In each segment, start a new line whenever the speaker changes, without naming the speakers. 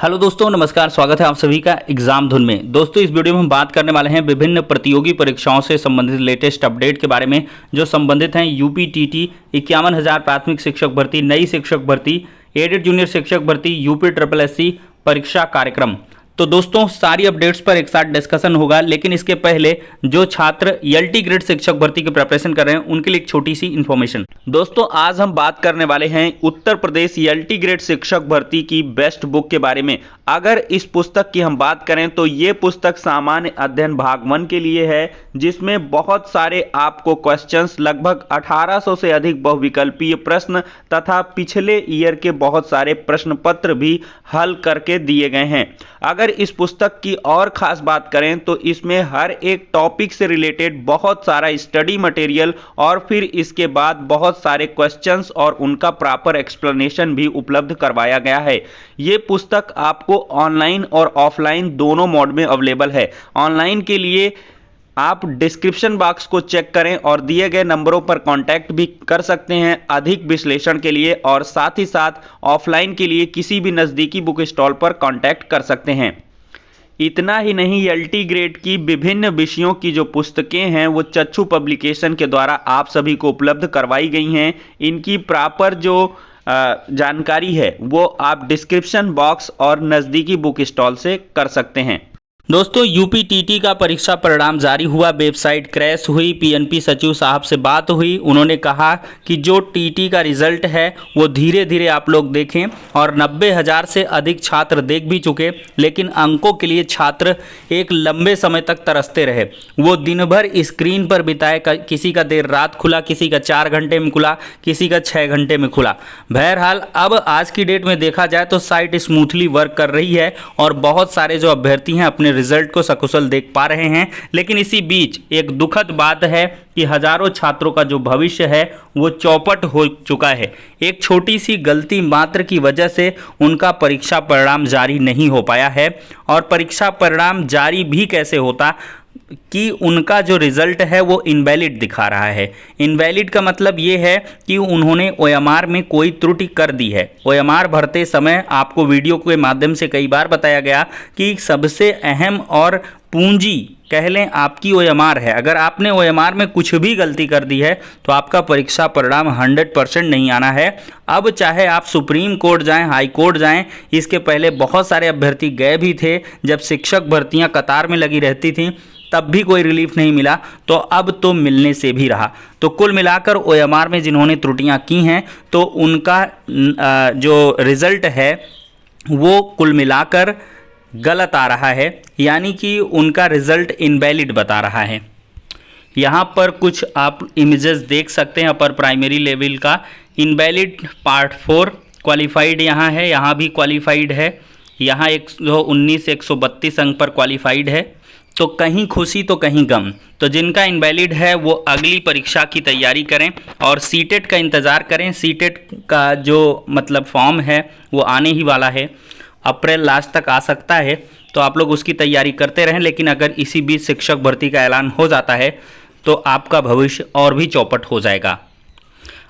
Hello दोस्तों, नमस्कार। स्वागत है आप सभी का एग्जाम धुन में। दोस्तों, इस वीडियो में हम बात करने वाले हैं विभिन्न प्रतियोगी परीक्षाओं से संबंधित लेटेस्ट अपडेट के बारे में, जो संबंधित हैं यूपी टीटी 51,000 प्राथमिक शिक्षक भर्ती, नई शिक्षक भर्ती, एडेड जूनियर शिक्षक भर्ती, यूपी ट्रिपल एससी परीक्षा कार्यक्रम। तो दोस्तों, सारी अपडेट्स पर एक साथ डिस्कशन होगा, लेकिन इसके पहले जो छात्र एलटी ग्रेड शिक्षक भर्ती की प्रिपरेशन कर रहे हैं उनके लिए एक छोटी सी इन्फॉर्मेशन। दोस्तों, आज हम बात करने वाले हैं उत्तर प्रदेश एलटी ग्रेड शिक्षक भर्ती की बेस्ट बुक के बारे में। अगर इस पुस्तक की हम बात करें तो ये पुस्तक सामान्य अध्ययन भाग 1 के लिए है, जिसमें बहुत सारे आपको क्वेश्चंस, लगभग 1800 से अधिक बहुविकल्पीय प्रश्न तथा पिछले ईयर के बहुत सारे प्रश्न पत्र भी हल करके दिए गए हैं। अगर इस पुस्तक की और खास बात करें तो इसमें हर एक टॉपिक से रिलेटेड बहुत सारा स्टडी मटेरियल और फिर इसके बाद बहुत सारे क्वेश्चंस और उनका प्रॉपर एक्सप्लेनेशन भी उपलब्ध करवाया गया है। ये पुस्तक आपको ऑनलाइन और ऑफलाइन दोनों मोड में अवेलेबल है। ऑनलाइन के लिए आप डिस्क्रिप्शन बॉक्स को चेक करें और दिए गए नंबरों पर कांटेक्ट भी कर सकते हैं अधिक विश्लेषण के लिए, और साथ ही साथ ऑफलाइन के लिए किसी भी नज़दीकी बुक स्टॉल पर कांटेक्ट कर सकते हैं। इतना ही नहीं, एलटी ग्रेड की विभिन्न विषयों की जो पुस्तकें हैं वो चक्षु पब्लिकेशन के द्वारा आप सभी को उपलब्ध करवाई गई हैं। इनकी प्रॉपर जो जानकारी है वो आप डिस्क्रिप्शन बॉक्स और नज़दीकी बुक स्टॉल से कर सकते हैं। दोस्तों, यूपी टीटी का परीक्षा परिणाम जारी हुआ, वेबसाइट क्रैश हुई, पीएनपी सचिव साहब से बात हुई। उन्होंने कहा कि जो टीटी का रिजल्ट है वो धीरे धीरे आप लोग देखें, और 90,000 से अधिक छात्र देख भी चुके, लेकिन अंकों के लिए छात्र एक लंबे समय तक तरसते रहे। वो दिन भर स्क्रीन पर बिताए, किसी का देर रात खुला, किसी का 4 घंटे में खुला, किसी का 6 घंटे में खुला। बहरहाल अब आज की डेट में देखा जाए तो साइट स्मूथली वर्क कर रही है और बहुत सारे जो अभ्यर्थी हैं अपने रिजल्ट को सकुशल देख पा रहे हैं। लेकिन इसी बीच एक दुखद बात है कि हजारों छात्रों का जो भविष्य है वो चौपट हो चुका है। एक छोटी सी गलती मात्र की वजह से उनका परीक्षा परिणाम जारी नहीं हो पाया है। और परीक्षा परिणाम जारी भी कैसे होता कि उनका जो रिजल्ट है वो इनवैलिड दिखा रहा है। इनवैलिड का मतलब ये है कि उन्होंने ओएमआर में कोई त्रुटि कर दी है। ओएमआर भरते समय आपको वीडियो के माध्यम से कई बार बताया गया कि सबसे अहम और पूंजी कह लें आपकी ओएमआर है। अगर आपने ओएमआर में कुछ भी गलती कर दी है तो आपका परीक्षा परिणाम 100% नहीं आना है। अब चाहे आप सुप्रीम कोर्ट जाएं, हाई कोर्ट जाएं, इसके पहले बहुत सारे अभ्यर्थी गए भी थे। जब शिक्षक भर्तियां कतार में लगी रहती थीं तब भी कोई रिलीफ नहीं मिला, तो अब तो मिलने से भी रहा। तो कुल मिलाकर ओएमआर में जिन्होंने त्रुटियां की हैं तो उनका जो रिजल्ट है वो कुल मिलाकर गलत आ रहा है, यानी कि उनका रिजल्ट इनवैलिड बता रहा है। यहाँ पर कुछ आप इमेजेस देख सकते हैं अपर प्राइमरी लेवल का। इनवैलिड पार्ट 4 क्वालिफाइड यहाँ है, यहाँ भी क्वालिफाइड है, यहाँ 119 132 अंक पर क्वालिफाइड है। तो कहीं खुशी तो कहीं गम। तो जिनका इनवैलिड है वो अगली परीक्षा की तैयारी करें और सीटेट का इंतज़ार करें। सीटेट का जो मतलब फॉर्म है वो आने ही वाला है, अप्रैल लास्ट तक आ सकता है, तो आप लोग उसकी तैयारी करते रहें। लेकिन अगर इसी बीच शिक्षक भर्ती का ऐलान हो जाता है तो आपका भविष्य और भी चौपट हो जाएगा।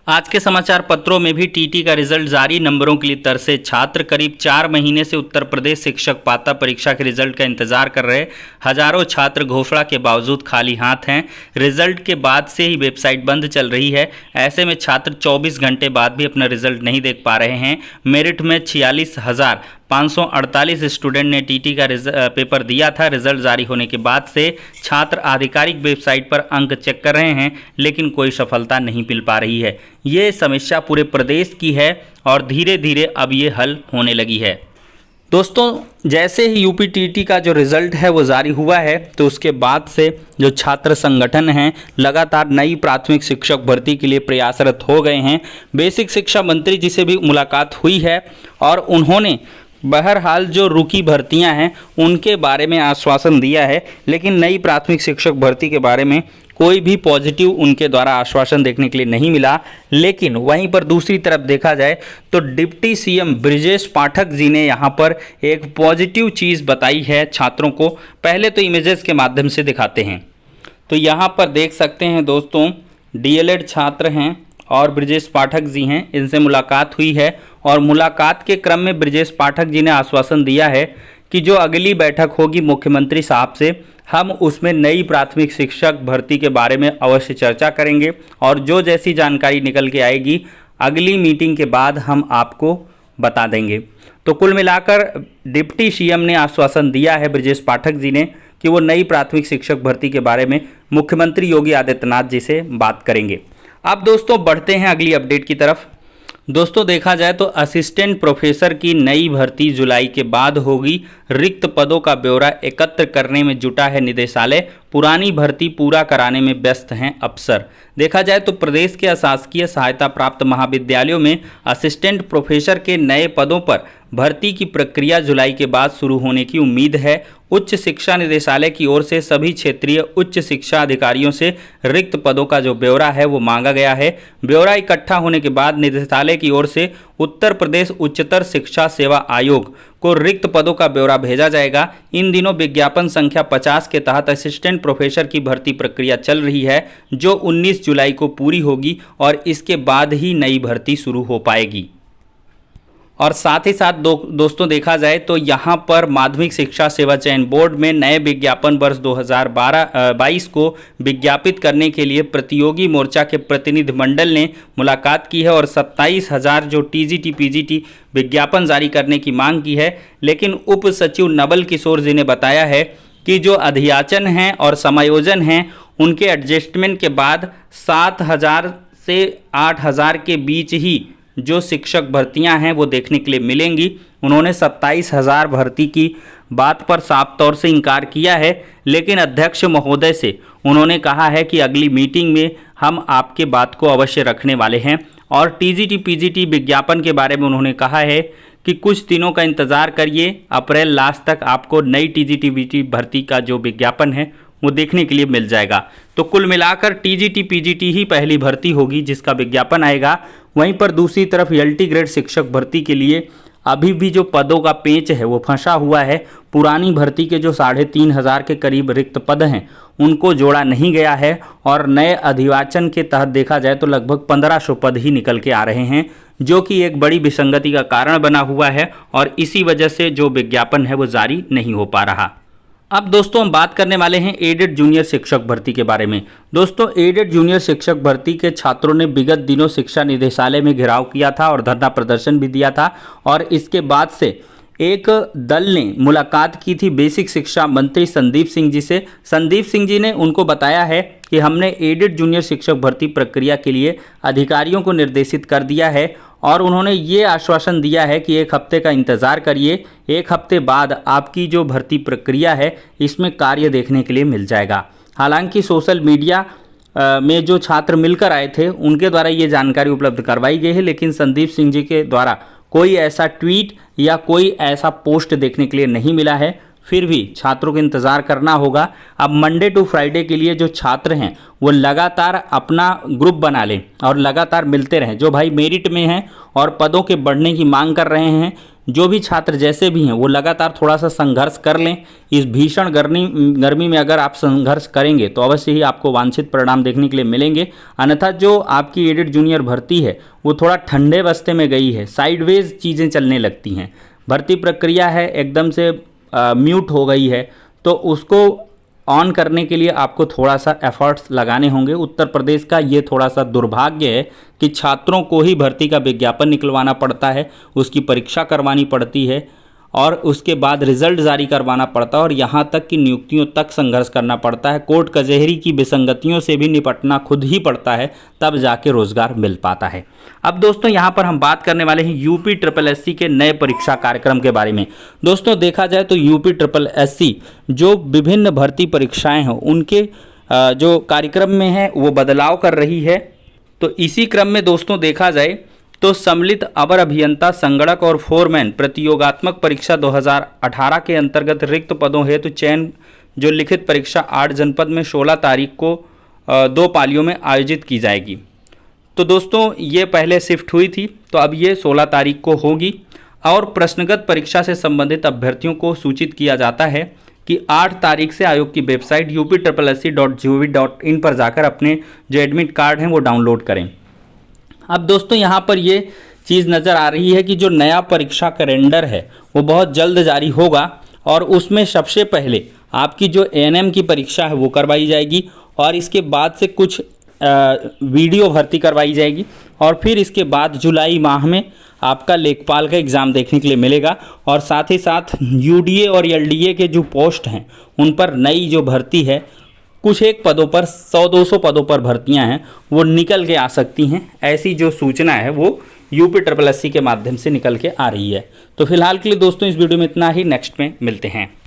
आज के समाचार पत्रों में भी टीटी का रिजल्ट जारी, नंबरों के लिए तरसे छात्र। करीब 4 महीने से उत्तर प्रदेश शिक्षक पात्रता परीक्षा के रिजल्ट का इंतजार कर रहे हजारों छात्र घोषणा के बावजूद खाली हाथ हैं। रिजल्ट के बाद से ही वेबसाइट बंद चल रही है। ऐसे में छात्र 24 घंटे बाद भी अपना रिजल्ट नहीं देख पा रहे हैं। मेरिट में 46,548 स्टूडेंट ने टीटी का पेपर दिया था। रिजल्ट जारी होने के बाद से छात्र आधिकारिक वेबसाइट पर अंक चेक कर रहे हैं, लेकिन कोई सफलता नहीं मिल पा रही है। ये समस्या पूरे प्रदेश की है और धीरे धीरे अब ये हल होने लगी है। दोस्तों, जैसे ही यूपी टीटी का जो रिज़ल्ट है वो जारी हुआ है तो उसके बाद से जो छात्र संगठन हैं लगातार नई प्राथमिक शिक्षक भर्ती के लिए प्रयासरत हो गए हैं। बेसिक शिक्षा मंत्री जी से भी मुलाकात हुई है और उन्होंने बहरहाल जो रुकी भर्तियां हैं उनके बारे में आश्वासन दिया है, लेकिन नई प्राथमिक शिक्षक भर्ती के बारे में कोई भी पॉजिटिव उनके द्वारा आश्वासन देखने के लिए नहीं मिला। लेकिन वहीं पर दूसरी तरफ देखा जाए तो डिप्टी सीएम ब्रिजेश पाठक जी ने यहाँ पर एक पॉजिटिव चीज़ बताई है छात्रों को। पहले तो इमेजेस के माध्यम से दिखाते हैं। तो यहाँ पर देख सकते हैं दोस्तों, डीएलएड छात्र हैं और ब्रजेश पाठक जी हैं, इनसे मुलाकात हुई है और मुलाकात के क्रम में ब्रजेश पाठक जी ने आश्वासन दिया है कि जो अगली बैठक होगी मुख्यमंत्री साहब से, हम उसमें नई प्राथमिक शिक्षक भर्ती के बारे में अवश्य चर्चा करेंगे और जो जैसी जानकारी निकल के आएगी अगली मीटिंग के बाद हम आपको बता देंगे। तो कुल मिलाकर डिप्टी सीएम ने आश्वासन दिया है ब्रजेश पाठक जी ने कि वो नई प्राथमिक शिक्षक भर्ती के बारे में मुख्यमंत्री योगी आदित्यनाथ जी से बात करेंगे। अब दोस्तों बढ़ते हैं अगली अपडेट की तरफ। दोस्तों देखा जाए तो असिस्टेंट प्रोफेसर की नई भर्ती जुलाई के बाद होगी। रिक्त पदों का ब्यौरा एकत्र करने में जुटा है निदेशालय। पुरानी भर्ती पूरा कराने में व्यस्त हैं अफसर। देखा जाए तो प्रदेश के अशासकीय सहायता प्राप्त महाविद्यालयों में असिस्टेंट प्रोफेसर के नए पदों पर भर्ती की प्रक्रिया जुलाई के बाद शुरू होने की उम्मीद है। उच्च शिक्षा निदेशालय की ओर से सभी क्षेत्रीय उच्च शिक्षा अधिकारियों से रिक्त पदों का जो ब्यौरा है वो मांगा गया है। ब्यौरा इकट्ठा होने के बाद निदेशालय की ओर से उत्तर प्रदेश उच्चतर शिक्षा सेवा आयोग को रिक्त पदों का ब्यौरा भेजा जाएगा। इन दिनों विज्ञापन संख्या 50 के तहत असिस्टेंट प्रोफेसर की भर्ती प्रक्रिया चल रही है, जो 19 जुलाई को पूरी होगी और इसके बाद ही नई भर्ती शुरू हो पाएगी। और साथ ही साथ दोस्तों देखा जाए तो यहाँ पर माध्यमिक शिक्षा सेवा चयन बोर्ड में नए विज्ञापन वर्ष 2022 को विज्ञापित करने के लिए प्रतियोगी मोर्चा के प्रतिनिधि मंडल ने मुलाकात की है और 27,000 जो टीजीटी पीजीटी विज्ञापन जारी करने की मांग की है। लेकिन उप सचिव नवल किशोर जी ने बताया है कि जो अध्याचन हैं और समायोजन हैं उनके एडजस्टमेंट के बाद 7,000 से 8,000 के बीच ही जो शिक्षक भर्तियां हैं वो देखने के लिए मिलेंगी। उन्होंने 27,000 भर्ती की बात पर साफ तौर से इनकार किया है, लेकिन अध्यक्ष महोदय से उन्होंने कहा है कि अगली मीटिंग में हम आपके बात को अवश्य रखने वाले हैं। और टीजीटी पीजीटी विज्ञापन के बारे में उन्होंने कहा है कि कुछ दिनों का इंतज़ार करिए, अप्रैल लास्ट तक आपको नई टीजीटी पीजीटी भर्ती का जो विज्ञापन है वो देखने के लिए मिल जाएगा। तो कुल मिलाकर टीजीटी पीजीटी ही पहली भर्ती होगी जिसका विज्ञापन आएगा। वहीं पर दूसरी तरफ एलटी ग्रेड शिक्षक भर्ती के लिए अभी भी जो पदों का पेंच है वो फंसा हुआ है। पुरानी भर्ती के जो 3,500 के करीब रिक्त पद हैं उनको जोड़ा नहीं गया है और नए अधिवाचन के तहत देखा जाए तो लगभग 1500 पद ही निकल के आ रहे हैं, जो कि एक बड़ी विसंगति का कारण बना हुआ है और इसी वजह से जो विज्ञापन है वो जारी नहीं हो पा रहा। अब दोस्तों हम बात करने वाले हैं एडेड जूनियर शिक्षक भर्ती के बारे में। दोस्तों एडेड जूनियर शिक्षक भर्ती के छात्रों ने विगत दिनों शिक्षा निदेशालय में घेराव किया था और धरना प्रदर्शन भी दिया था और इसके बाद से एक दल ने मुलाकात की थी बेसिक शिक्षा मंत्री संदीप सिंह जी से। संदीप सिंह जी ने उनको बताया है कि हमने एडेड जूनियर शिक्षक भर्ती प्रक्रिया के लिए अधिकारियों को निर्देशित कर दिया है और उन्होंने ये आश्वासन दिया है कि 1 हफ्ते का इंतज़ार करिए, 1 हफ्ते बाद आपकी जो भर्ती प्रक्रिया है इसमें कार्य देखने के लिए मिल जाएगा। हालांकि सोशल मीडिया में जो छात्र मिलकर आए थे उनके द्वारा ये जानकारी उपलब्ध करवाई गई है, लेकिन संदीप सिंह जी के द्वारा कोई ऐसा ट्वीट या कोई ऐसा पोस्ट देखने के लिए नहीं मिला है। फिर भी छात्रों को इंतज़ार करना होगा। अब मंडे टू फ्राइडे के लिए जो छात्र हैं वो लगातार अपना ग्रुप बना लें और लगातार मिलते रहें। जो भाई मेरिट में हैं और पदों के बढ़ने की मांग कर रहे हैं, जो भी छात्र जैसे भी हैं वो लगातार थोड़ा सा संघर्ष कर लें। इस भीषण गर्मी में अगर आप संघर्ष करेंगे तो अवश्य ही आपको वांछित परिणाम देखने के लिए मिलेंगे। अन्यथा जो आपकी एडेड जूनियर भर्ती है वो थोड़ा ठंडे बस्ते में गई है, साइडवेज चीज़ें चलने लगती हैं। भर्ती प्रक्रिया है एकदम से म्यूट हो गई है, तो उसको ऑन करने के लिए आपको थोड़ा सा एफर्ट्स लगाने होंगे। उत्तर प्रदेश का ये थोड़ा सा दुर्भाग्य है कि छात्रों को ही भर्ती का विज्ञापन निकलवाना पड़ता है, उसकी परीक्षा करवानी पड़ती है और उसके बाद रिजल्ट जारी करवाना पड़ता है और यहाँ तक कि नियुक्तियों तक संघर्ष करना पड़ता है। कोर्ट कचहरी की विसंगतियों से भी निपटना खुद ही पड़ता है, तब जाके रोजगार मिल पाता है। अब दोस्तों यहाँ पर हम बात करने वाले हैं यूपी SSSC के नए परीक्षा कार्यक्रम के बारे में। दोस्तों देखा जाए तो यूपी SSSC जो विभिन्न भर्ती परीक्षाएं हैं उनके जो कार्यक्रम में है वो बदलाव कर रही है। तो इसी क्रम में दोस्तों देखा जाए तो सम्मिलित अवर अभियंता संगणक और फोरमैन प्रतियोगात्मक परीक्षा 2018 के अंतर्गत रिक्त पदों हेतु चयन जो लिखित परीक्षा 8 जनपद में 16 तारीख को 2 पालियों में आयोजित की जाएगी। तो दोस्तों ये पहले शिफ्ट हुई थी, तो अब ये 16 तारीख को होगी और प्रश्नगत परीक्षा से संबंधित अभ्यर्थियों को सूचित किया जाता है कि 8 तारीख से आयोग की वेबसाइट upSSC.gov.in पर जाकर अपने जो एडमिट कार्ड हैं वो डाउनलोड करें। अब दोस्तों यहाँ पर ये चीज़ नज़र आ रही है कि जो नया परीक्षा कैलेंडर है वो बहुत जल्द जारी होगा और उसमें सबसे पहले आपकी जो एएनएम की परीक्षा है वो करवाई जाएगी और इसके बाद से कुछ वीडियो भर्ती करवाई जाएगी और फिर इसके बाद जुलाई माह में आपका लेखपाल का एग्ज़ाम देखने के लिए मिलेगा और साथ ही साथ यूडीए और एलडीए के जो पोस्ट हैं उन पर नई जो भर्ती है कुछ एक पदों पर 100-200 पदों पर भर्तियां हैं वो निकल के आ सकती हैं। ऐसी जो सूचना है वो UPSSC के माध्यम से निकल के आ रही है। तो फिलहाल के लिए दोस्तों इस वीडियो में इतना ही, नेक्स्ट में मिलते हैं।